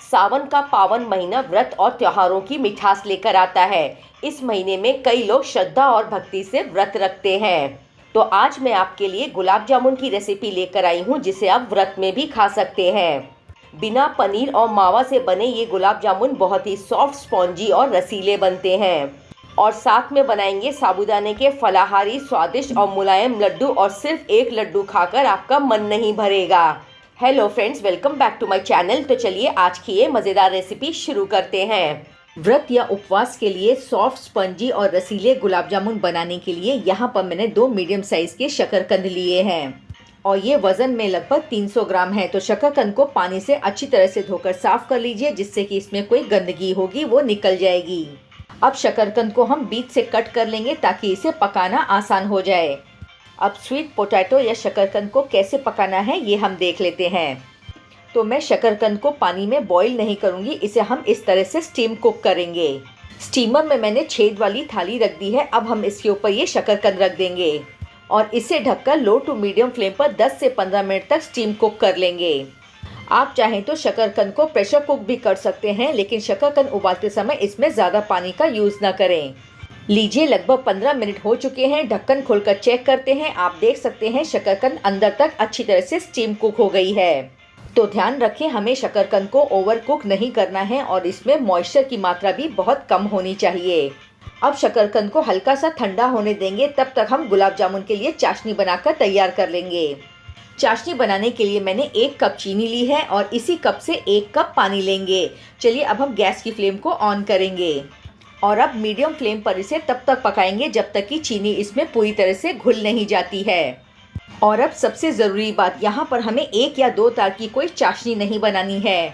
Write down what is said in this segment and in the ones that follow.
सावन का पावन महीना व्रत और त्योहारों की मिठास लेकर आता है। इस महीने में कई लोग श्रद्धा और भक्ति से व्रत रखते हैं। तो आज मैं आपके लिए गुलाब जामुन की रेसिपी लेकर आई हूँ, जिसे आप व्रत में भी खा सकते हैं। बिना पनीर और मावा से बने ये गुलाब जामुन बहुत ही सॉफ्ट, स्पॉन्जी और रसीले बनते हैं। और साथ में बनाएंगे साबूदाने के फलाहारी, स्वादिष्ट और मुलायम लड्डू, और सिर्फ एक लड्डू खाकर आपका मन नहीं भरेगा। Hello friends, welcome back to my channel. तो चलिए आज की ये मज़ेदार रेसिपी शुरू करते हैं। व्रत या उपवास के लिए सॉफ्ट, स्पंजी और रसीले गुलाब जामुन बनाने के लिए यहाँ पर मैंने 2 मीडियम साइज़ के शकरकंद लिए हैं और ये वज़न में लगभग 300 ग्राम है। तो शकरकंद को पानी से अच्छी तरह से धोकर साफ़ कर लीजिए, जिससे कि इसमें कोई गंदगी होगी वो निकल जाएगी। अब शकरकंद को हम बीच से कट कर लेंगे ताकि इसे पकाना आसान हो जाए। अब स्वीट पोटैटो या शकरकंद को कैसे पकाना है ये हम देख लेते हैं। तो मैं शकरकंद को पानी में बॉईल नहीं करूँगी, इसे हम इस तरह से स्टीम कुक करेंगे। स्टीमर में मैंने छेद वाली थाली रख दी है। अब हम इसके ऊपर ये शकरकंद रख देंगे और इसे ढककर लो टू मीडियम फ्लेम पर 10 से 15 मिनट तक स्टीम कुक कर लेंगे। आप चाहें तो शकरकंद को प्रेशर कुक भी कर सकते हैं, लेकिन शकरकंद उबालते समय इसमें ज़्यादा पानी का यूज़ ना करें। लीजिए, लगभग 15 मिनट हो चुके हैं। ढक्कन खोलकर चेक करते हैं। आप देख सकते हैं शकरकंद अंदर तक अच्छी तरह से स्टीम कुक हो गई है। तो ध्यान रखें, हमें शकरकंद को ओवर कुक नहीं करना है और इसमें मॉइस्चर की मात्रा भी बहुत कम होनी चाहिए। अब शकरकंद को हल्का सा ठंडा होने देंगे। तब तक हम गुलाब जामुन के लिए चाशनी बनाकर तैयार कर लेंगे। चाशनी बनाने के लिए मैंने 1 कप चीनी ली है और इसी कप से 1 कप पानी लेंगे। चलिए अब हम गैस की फ्लेम को ऑन करेंगे और अब मीडियम फ्लेम पर इसे तब तक पकाएंगे जब तक कि चीनी इसमें पूरी तरह से घुल नहीं जाती है। और अब सबसे ज़रूरी बात, यहाँ पर हमें 1 या 2 तार की कोई चाशनी नहीं बनानी है।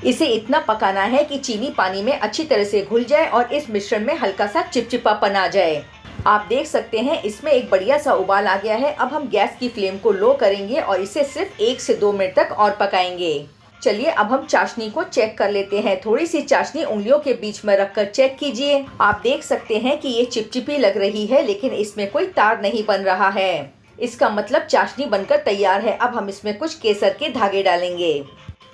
इसे इतना पकाना है कि चीनी पानी में अच्छी तरह से घुल जाए और इस मिश्रण में हल्का सा चिपचिपापन आ जाए। आप देख सकते हैं इसमें एक बढ़िया सा उबाल आ गया है। अब हम गैस की फ्लेम को लो करेंगे और इसे सिर्फ 1 से 2 मिनट तक और पकाएंगे। चलिए अब हम चाशनी को चेक कर लेते हैं। थोड़ी सी चाशनी उंगलियों के बीच में रखकर चेक कीजिए। आप देख सकते हैं कि ये चिपचिपी लग रही है, लेकिन इसमें कोई तार नहीं बन रहा है। इसका मतलब चाशनी बनकर तैयार है। अब हम इसमें कुछ केसर के धागे डालेंगे।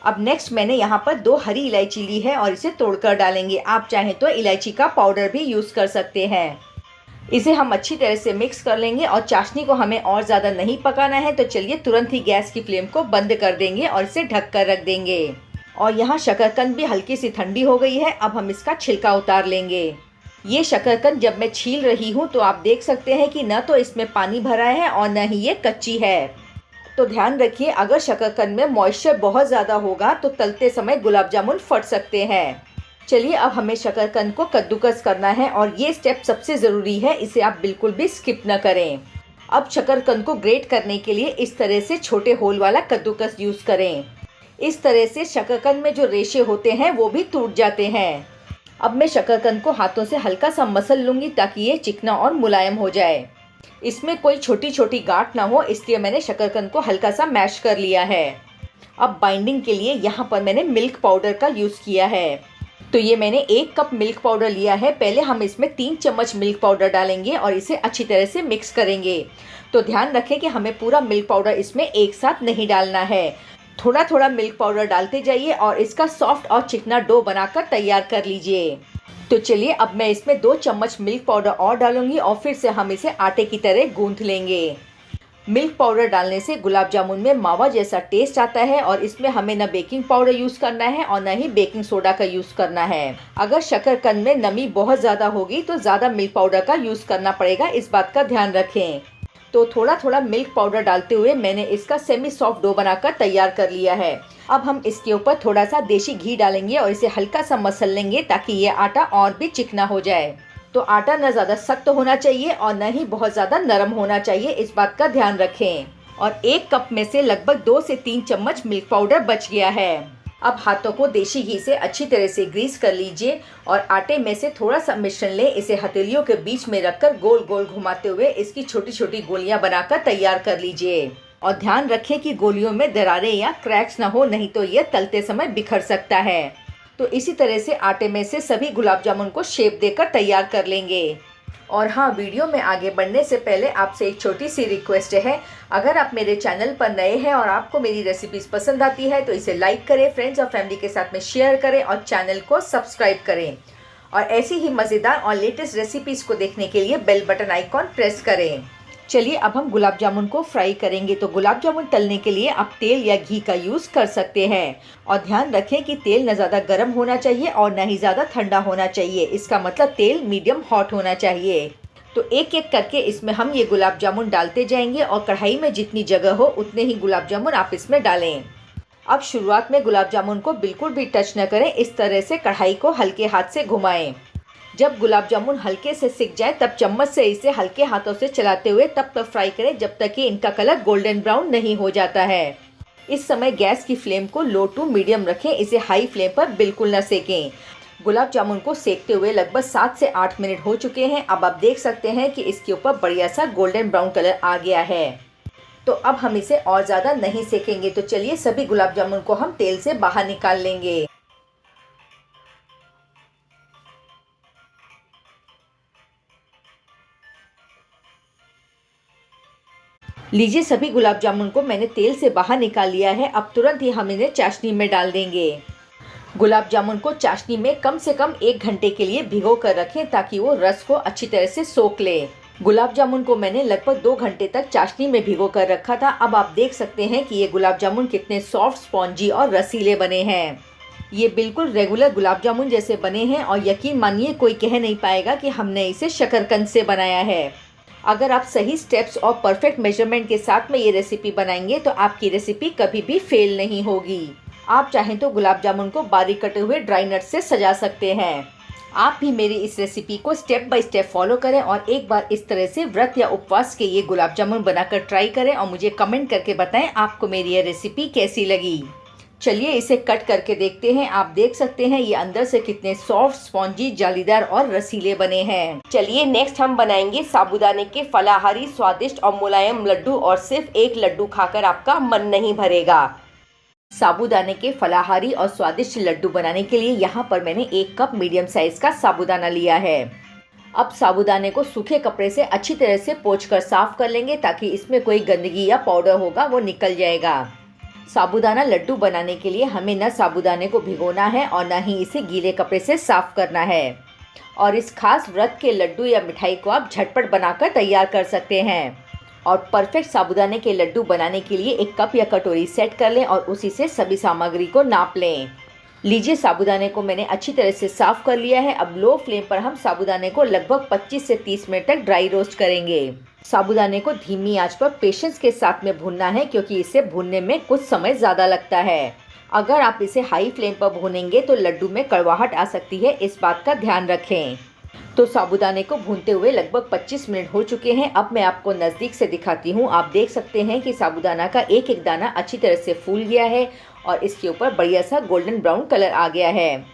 अब नेक्स्ट मैंने यहाँ पर 2 हरी इलायची ली है और इसे तोड़कर डालेंगे। आप चाहें तो इलायची का पाउडर भी यूज़ कर सकते हैं। इसे हम अच्छी तरह से मिक्स कर लेंगे और चाशनी को हमें और ज़्यादा नहीं पकाना है। तो चलिए तुरंत ही गैस की फ्लेम को बंद कर देंगे और इसे ढक कर रख देंगे। और यहाँ शकरकंद भी हल्की सी ठंडी हो गई है। अब हम इसका छिलका उतार लेंगे। ये शकरकंद जब मैं छील रही हूँ तो आप देख सकते हैं कि न तो इसमें पानी भरा है और न ही ये कच्ची है। तो ध्यान रखिए, अगर शकरकंद में मॉइस्चर बहुत ज़्यादा होगा तो तलते समय गुलाब जामुन फट सकते हैं। चलिए अब हमें शकरकंद को कद्दूकस करना है और ये स्टेप सबसे ज़रूरी है, इसे आप बिल्कुल भी स्किप न करें। अब शकरकंद को ग्रेट करने के लिए इस तरह से छोटे होल वाला कद्दूकस यूज़ करें। इस तरह से शकरकंद में जो रेशे होते हैं वो भी टूट जाते हैं। अब मैं शकरकंद को हाथों से हल्का सा मसल लूँगी ताकि ये चिकना और मुलायम हो जाए। इसमें कोई छोटी छोटी गांठ ना हो, इसलिए मैंने शकरकंद को हल्का सा मैश कर लिया है। अब बाइंडिंग के लिए यहाँ पर मैंने मिल्क पाउडर का यूज़ किया है। तो ये मैंने 1 कप मिल्क पाउडर लिया है। पहले हम इसमें 3 चम्मच मिल्क पाउडर डालेंगे और इसे अच्छी तरह से मिक्स करेंगे। तो ध्यान रखें कि हमें पूरा मिल्क पाउडर इसमें एक साथ नहीं डालना है। थोड़ा थोड़ा मिल्क पाउडर डालते जाइए और इसका सॉफ्ट और चिकना डो बनाकर तैयार कर लीजिए। तो चलिए अब मैं इसमें 2 चम्मच मिल्क पाउडर और डालूंगी और फिर से हम इसे आटे की तरह गूंथ लेंगे। मिल्क पाउडर डालने से गुलाब जामुन में मावा जैसा टेस्ट आता है और इसमें हमें न बेकिंग पाउडर यूज़ करना है और न ही बेकिंग सोडा का यूज़ करना है। अगर शकरकंद में नमी बहुत ज़्यादा होगी तो ज़्यादा मिल्क पाउडर का यूज़ करना पड़ेगा, इस बात का ध्यान रखें। तो थोड़ा थोड़ा मिल्क पाउडर डालते हुए मैंने इसका सेमी सॉफ्ट डो बनाकर तैयार कर लिया है। अब हम इसके ऊपर थोड़ा सा देसी घी डालेंगे और इसे हल्का सा मसल लेंगे ताकि ये आटा और भी चिकना हो जाए। तो आटा न ज़्यादा सख्त होना चाहिए और न ही बहुत ज़्यादा नरम होना चाहिए, इस बात का ध्यान रखें। और 1 कप में से लगभग 2 से 3 चम्मच मिल्क पाउडर बच गया है। अब हाथों को देसी घी से अच्छी तरह से ग्रीस कर लीजिए और आटे में से थोड़ा सा मिश्रण लें। इसे हथेलियों के बीच में रखकर गोल गोल घुमाते हुए इसकी छोटी छोटी गोलियां बनाकर तैयार कर लीजिए। और ध्यान रखें कि गोलियों में दरारें या क्रैक्स ना हो, नहीं तो ये तलते समय बिखर सकता है। तो इसी तरह से आटे में से सभी गुलाब जामुन को शेप देकर तैयार कर लेंगे। और हाँ, वीडियो में आगे बढ़ने से पहले आपसे एक छोटी सी रिक्वेस्ट है। अगर आप मेरे चैनल पर नए हैं और आपको मेरी रेसिपीज़ पसंद आती है तो इसे लाइक करें, फ्रेंड्स और फैमिली के साथ में शेयर करें और चैनल को सब्सक्राइब करें। और ऐसी ही मज़ेदार और लेटेस्ट रेसिपीज़ को देखने के लिए बेल बटन आइकॉन प्रेस करें। चलिए अब हम गुलाब जामुन को फ्राई करेंगे। तो गुलाब जामुन तलने के लिए आप तेल या घी का यूज़ कर सकते हैं। और ध्यान रखें कि तेल न ज़्यादा गर्म होना चाहिए और न ही ज़्यादा ठंडा होना चाहिए। इसका मतलब तेल मीडियम हॉट होना चाहिए। तो एक एक करके इसमें हम ये गुलाब जामुन डालते जाएंगे और कढ़ाई में जितनी जगह हो उतने ही गुलाब जामुन आप इसमें डालें। अब शुरुआत में गुलाब जामुन को बिल्कुल भी टच न करें, इस तरह से कढ़ाई को हल्के हाथ से घुमाएं। जब गुलाब जामुन हल्के से सिक जाए तब चम्मच से इसे हल्के हाथों से चलाते हुए तब तक फ्राई करें जब तक कि इनका कलर गोल्डन ब्राउन नहीं हो जाता है। इस समय गैस की फ्लेम को लो टू मीडियम रखें, इसे हाई फ्लेम पर बिल्कुल न सेकें। गुलाब जामुन को सेकते हुए लगभग 7 से 8 मिनट हो चुके हैं। अब आप देख सकते हैं कि इसके ऊपर बढ़िया सा गोल्डन ब्राउन कलर आ गया है। तो अब हम इसे और ज़्यादा नहीं सेकेंगे। तो चलिए सभी गुलाब जामुन को हम तेल से बाहर निकाल लेंगे। लीजिए, सभी गुलाब जामुन को मैंने तेल से बाहर निकाल लिया है। अब तुरंत ही हम इन्हें चाशनी में डाल देंगे। गुलाब जामुन को चाशनी में कम से कम 1 घंटे के लिए भिगो कर रखें ताकि वो रस को अच्छी तरह से सोख ले। गुलाब जामुन को मैंने लगभग 2 घंटे तक चाशनी में भिगो कर रखा था। अब आप देख सकते हैं कि ये गुलाब जामुन कितने सॉफ्ट, स्पॉन्जी और रसीले बने हैं। ये बिल्कुल रेगुलर गुलाब जामुन जैसे बने हैं और यकीन मानिए कोई कह नहीं पाएगा कि हमने इसे शकरकंद से बनाया है। अगर आप सही स्टेप्स और परफेक्ट मेजरमेंट के साथ में ये रेसिपी बनाएंगे तो आपकी रेसिपी कभी भी फेल नहीं होगी। आप चाहें तो गुलाब जामुन को बारीक कटे हुए ड्राई नट्स से सजा सकते हैं। आप भी मेरी इस रेसिपी को स्टेप बाय स्टेप फॉलो करें और एक बार इस तरह से व्रत या उपवास के ये गुलाब जामुन बनाकर ट्राई करें और मुझे कमेंट करके बताएं आपको मेरी ये रेसिपी कैसी लगी। चलिए इसे कट करके देखते हैं। आप देख सकते हैं ये अंदर से कितने सॉफ्ट, स्पॉन्जी, जालीदार और रसीले बने हैं। चलिए नेक्स्ट हम बनाएंगे साबूदाने के फलाहारी, स्वादिष्ट और मुलायम लड्डू। और सिर्फ एक लड्डू खाकर आपका मन नहीं भरेगा। साबूदाने के फलाहारी और स्वादिष्ट लड्डू बनाने के लिए यहाँ पर मैंने 1 कप मीडियम साइज का साबूदाना लिया है। अब साबूदाने को सूखे कपड़े से अच्छी तरह से पोंछकर साफ कर लेंगे ताकि इसमें कोई गंदगी या पाउडर होगा वो निकल जाएगा। साबूदाना लड्डू बनाने के लिए हमें न साबूदाने को भिगोना है और न ही इसे गीले कपड़े से साफ करना है। और इस खास व्रत के लड्डू या मिठाई को आप झटपट बनाकर तैयार कर सकते हैं। और परफेक्ट साबूदाने के लड्डू बनाने के लिए 1 कप या कटोरी सेट कर लें और उसी से सभी सामग्री को नाप लें। लीजिए, साबूदाने को मैंने अच्छी तरह से साफ कर लिया है। अब लो फ्लेम पर हम साबूदाने को लगभग 25 से 30 मिनट तक ड्राई रोस्ट करेंगे। साबूदाने को धीमी आंच पर पेशेंस के साथ में भूनना है क्योंकि इसे भूनने में कुछ समय ज़्यादा लगता है। अगर आप इसे हाई फ्लेम पर भूनेंगे तो लड्डू में कड़वाहट आ सकती है, इस बात का ध्यान रखें। तो साबूदाने को भूनते हुए लगभग 25 मिनट हो चुके हैं। अब मैं आपको नज़दीक से दिखाती हूँ। आप देख सकते हैं कि साबूदाना का एक एक दाना अच्छी तरह से फूल गया है और इसके ऊपर बढ़िया सा गोल्डन ब्राउन कलर आ गया है।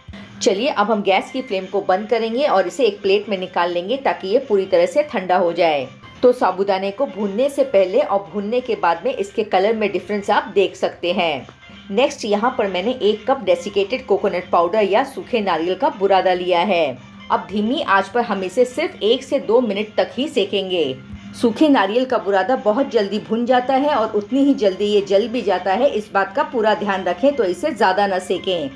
चलिए अब हम गैस की फ्लेम को बंद करेंगे और इसे एक प्लेट में निकाल लेंगे ताकि ये पूरी तरह से ठंडा हो जाए। तो साबूदाने को भूनने से पहले और भूनने के बाद में इसके कलर में डिफरेंस आप देख सकते हैं। नेक्स्ट यहाँ पर मैंने 1 कप डेसिकेटेड कोकोनट पाउडर या सूखे नारियल का बुरादा लिया है। अब धीमी आंच पर हम इसे सिर्फ 1 से 2 मिनट तक ही सेकेंगे। सूखे नारियल का बुरादा बहुत जल्दी भुन जाता है और उतनी ही जल्दी ये जल भी जाता है, इस बात का पूरा ध्यान रखें। तो इसे ज़्यादा न सेकें।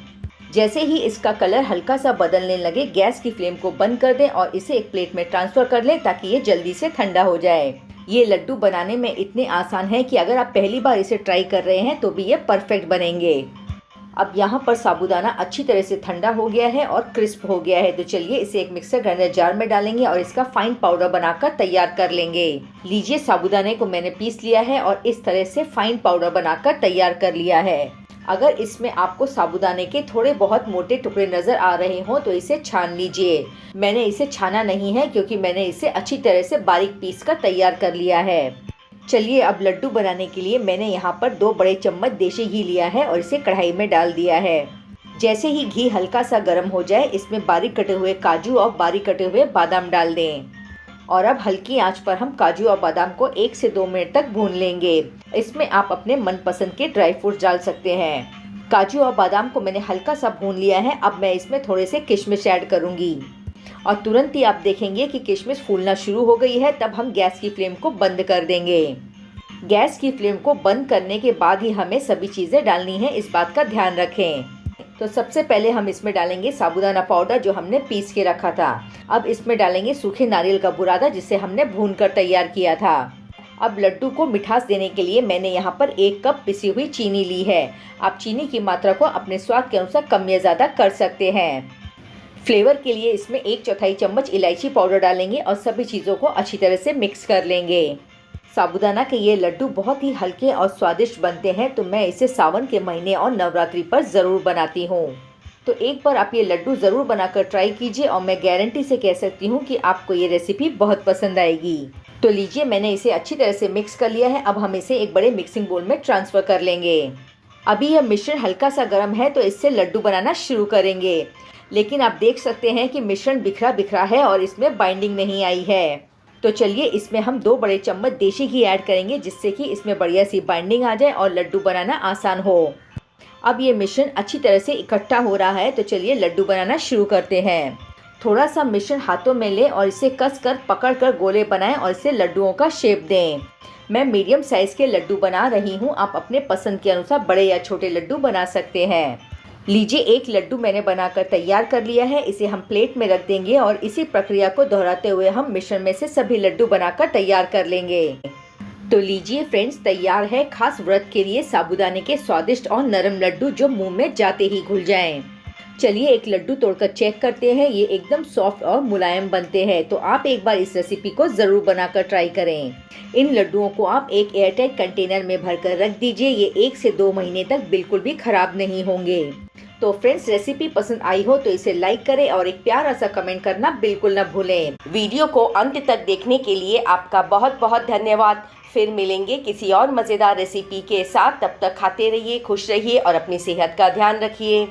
जैसे ही इसका कलर हल्का सा बदलने लगे गैस की फ्लेम को बंद कर दें और इसे एक प्लेट में ट्रांसफ़र कर लें ताकि ये जल्दी से ठंडा हो जाए। ये लड्डू बनाने में इतने आसान है कि अगर आप पहली बार इसे ट्राई कर रहे हैं तो भी ये परफेक्ट बनेंगे। अब यहाँ पर साबूदाना अच्छी तरह से ठंडा हो गया है और क्रिस्प हो गया है। तो चलिए इसे एक मिक्सर ग्राइंडर जार में डालेंगे और इसका फाइन पाउडर बनाकर तैयार कर लेंगे। लीजिए, साबूदाने को मैंने पीस लिया है और इस तरह से फाइन पाउडर बनाकर तैयार कर लिया है। अगर इसमें आपको साबूदाने के थोड़े बहुत मोटे टुकड़े नज़र आ रहे हों तो इसे छान लीजिए। मैंने इसे छाना नहीं है क्योंकि मैंने इसे अच्छी तरह से बारीक पीस कर तैयार कर लिया है। चलिए अब लड्डू बनाने के लिए मैंने यहाँ पर 2 बड़े चम्मच देसी घी लिया है और इसे कढ़ाई में डाल दिया है। जैसे ही घी हल्का सा गर्म हो जाए इसमें बारीक कटे हुए काजू और बारीक कटे हुए बादाम डाल दें। और अब हल्की आंच पर हम काजू और बादाम को 1 से 2 मिनट तक भून लेंगे। इसमें आप अपने मनपसंद के ड्राई फ्रूट्स डाल सकते हैं। काजू और बादाम को मैंने हल्का सा भून लिया है। अब मैं इसमें थोड़े से किशमिश ऐड करूंगी। और तुरंत ही आप देखेंगे कि किशमिश फूलना शुरू हो गई है। तब हम गैस की फ्लेम को बंद कर देंगे। गैस की फ्लेम को बंद करने के बाद ही हमें सभी चीज़ें डालनी है, इस बात का ध्यान रखें। तो सबसे पहले हम इसमें डालेंगे साबूदाना पाउडर जो हमने पीस के रखा था। अब इसमें डालेंगे सूखे नारियल का बुरादा जिसे हमने भूनकर तैयार किया था। अब लड्डू को मिठास देने के लिए मैंने यहाँ पर 1 कप पिसी हुई चीनी ली है। आप चीनी की मात्रा को अपने स्वाद के अनुसार कम या ज़्यादा कर सकते हैं। फ्लेवर के लिए इसमें 1/4 चम्मच इलायची पाउडर डालेंगे और सभी चीज़ों को अच्छी तरह से मिक्स कर लेंगे। साबूदाना के ये लड्डू बहुत ही हल्के और स्वादिष्ट बनते हैं, तो मैं इसे सावन के महीने और नवरात्रि पर ज़रूर बनाती हूँ। तो एक बार आप ये लड्डू ज़रूर बनाकर ट्राई कीजिए और मैं गारंटी से कह सकती हूँ कि आपको ये रेसिपी बहुत पसंद आएगी। तो लीजिए, मैंने इसे अच्छी तरह से मिक्स कर लिया है। अब हम इसे एक बड़े मिक्सिंग बोल में ट्रांसफ़र कर लेंगे। अभी यह मिश्रण हल्का सा गर्म है, तो इससे लड्डू बनाना शुरू करेंगे। लेकिन आप देख सकते हैं कि मिश्रण बिखरा बिखरा है और इसमें बाइंडिंग नहीं आई है। तो चलिए, इसमें हम 2 बड़े चम्मच देशी घी ऐड करेंगे जिससे कि इसमें बढ़िया सी बाइंडिंग आ जाए और लड्डू बनाना आसान हो। अब ये मिश्रण अच्छी तरह से इकट्ठा हो रहा है, तो चलिए लड्डू बनाना शुरू करते हैं। थोड़ा सा मिश्रण हाथों में लें और इसे कसकर पकड़कर गोले बनाएं और इसे लड्डुओं का शेप दें। मैं मीडियम साइज़ के लड्डू बना रही हूँ, आप अपने पसंद के अनुसार बड़े या छोटे लड्डू बना सकते हैं। लीजिए, 1 लड्डू मैंने बनाकर तैयार कर लिया है। इसे हम प्लेट में रख देंगे और इसी प्रक्रिया को दोहराते हुए हम मिश्रण में से सभी लड्डू बनाकर तैयार कर लेंगे। तो लीजिए फ्रेंड्स, तैयार है खास व्रत के लिए साबूदाने के स्वादिष्ट और नरम लड्डू जो मुंह में जाते ही घुल जाएं। चलिए एक लड्डू तोड़कर चेक करते हैं। ये एकदम सॉफ्ट और मुलायम बनते हैं, तो आप एक बार इस रेसिपी को ज़रूर बनाकर ट्राई करें। इन लड्डुओं को आप एक एयरटाइट कंटेनर में भरकर रख दीजिए। ये 1 से 2 महीने तक बिल्कुल भी खराब नहीं होंगे। तो फ्रेंड्स, रेसिपी पसंद आई हो तो इसे लाइक करें और एक प्यारा सा कमेंट करना बिल्कुल न भूलें। वीडियो को अंत तक देखने के लिए आपका बहुत बहुत धन्यवाद। फिर मिलेंगे किसी और मज़ेदार रेसिपी के साथ। तब तक खाते रहिए, खुश रहिए और अपनी सेहत का ध्यान रखिए।